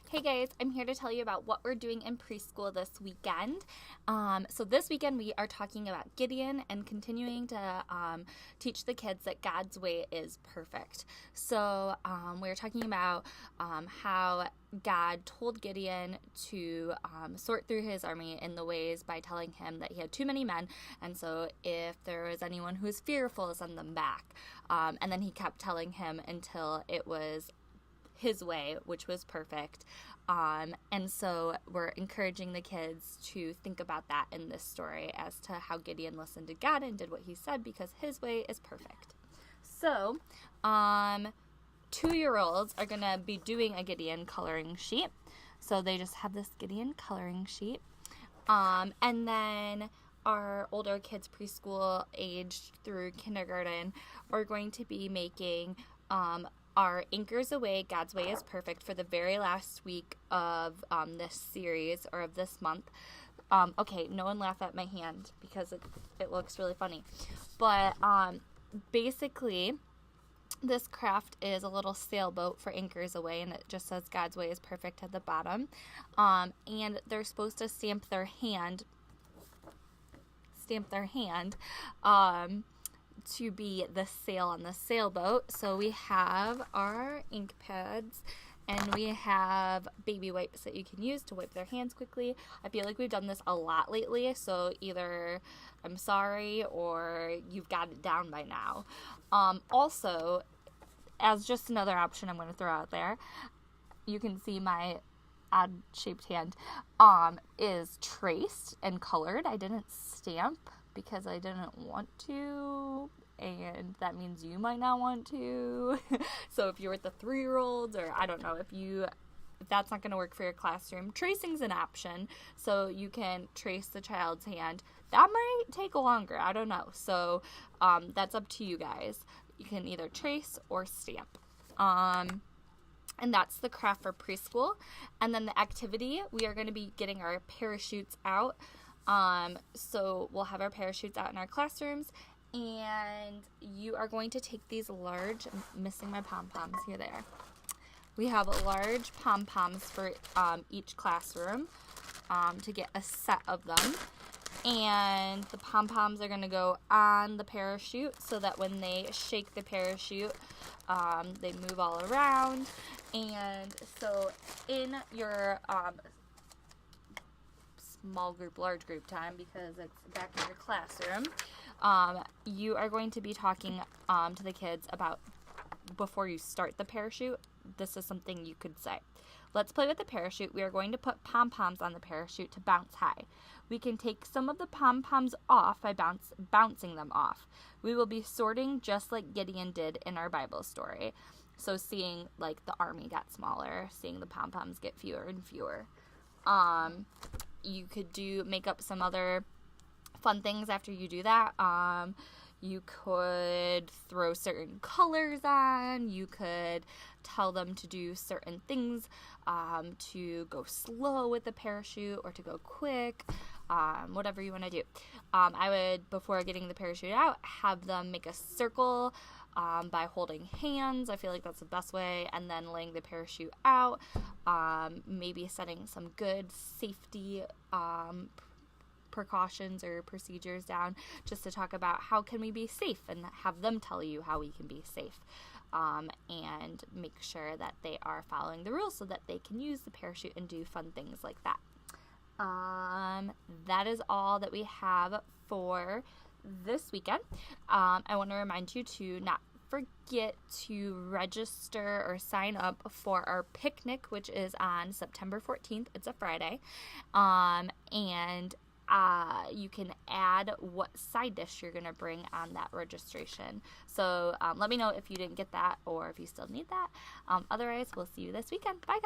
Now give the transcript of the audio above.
Hey guys, I'm here to tell you about what we're doing in preschool this weekend. So this weekend we are talking about Gideon and continuing to teach the kids that God's way is perfect. So we're talking about how God told Gideon to sort through his army in the ways by telling him that he had too many men, and so if there was anyone who was fearful, send them back. And then he kept telling him until it was his way, which was perfect. And so we're encouraging the kids to think about that in this story as to how Gideon listened to God and did what he said because his way is perfect. So 2-year-olds are going to be doing a Gideon coloring sheet. So they just have this Gideon coloring sheet. And then our older kids, preschool aged through kindergarten, are going to be making our Anchors Away, God's Way is Perfect for the very last week of this series or of this month. Okay, no one laugh at my hand because it looks really funny. But basically, this craft is a little sailboat for Anchors Away, and it just says God's Way is Perfect at the bottom. And they're supposed to stamp their hand to be the sail on the sailboat. So we have our ink pads and we have baby wipes that you can use to wipe their hands quickly. I feel like we've done this a lot lately, so either I'm sorry or you've got it down by now. Also, as just another option I'm going to throw out there, you can see my odd-shaped hand is traced and colored. I didn't stamp because I didn't want to, and that means you might not want to. So if you're with the 3-year-olds, or I don't know, if that's not going to work for your classroom, tracing's an option, so you can trace the child's hand. That might take longer, I don't know, so that's up to you guys. You can either trace or stamp. And that's the craft for preschool. And then the activity, we are going to be getting our parachutes out. So we'll have our parachutes out in our classrooms, and you are going to take these large, I'm missing my pom-poms, here they are. We have large pom-poms for each classroom to get a set of them. And the pom-poms are going to go on the parachute so that when they shake the parachute, they move all around. And so in your small group, large group time, because it's back in your classroom, you are going to be talking to the kids about, before you start the parachute, this is something you could say. Let's play with the parachute. We are going to put pom-poms on the parachute to bounce high. We can take some of the pom-poms off by bouncing them off. We will be sorting just like Gideon did in our Bible story. So seeing like the army got smaller, seeing the pom-poms get fewer and fewer. You could make up some other fun things after you do that. You could throw certain colors on. You could tell them to do certain things, to go slow with the parachute or to go quick, whatever you want to do. I would, before getting the parachute out, have them make a circle by holding hands. I feel like that's the best way, and then laying the parachute out, maybe setting some good safety precautions or procedures down just to talk about how can we be safe, and have them tell you how we can be safe, and make sure that they are following the rules so that they can use the parachute and do fun things like that. That is all that we have for this weekend. I want to remind you to not forget to register or sign up for our picnic, which is on September 14th. It's a Friday. And you can add what side dish you're going to bring on that registration. So let me know if you didn't get that or if you still need that. Otherwise, we'll see you this weekend. Bye, guys.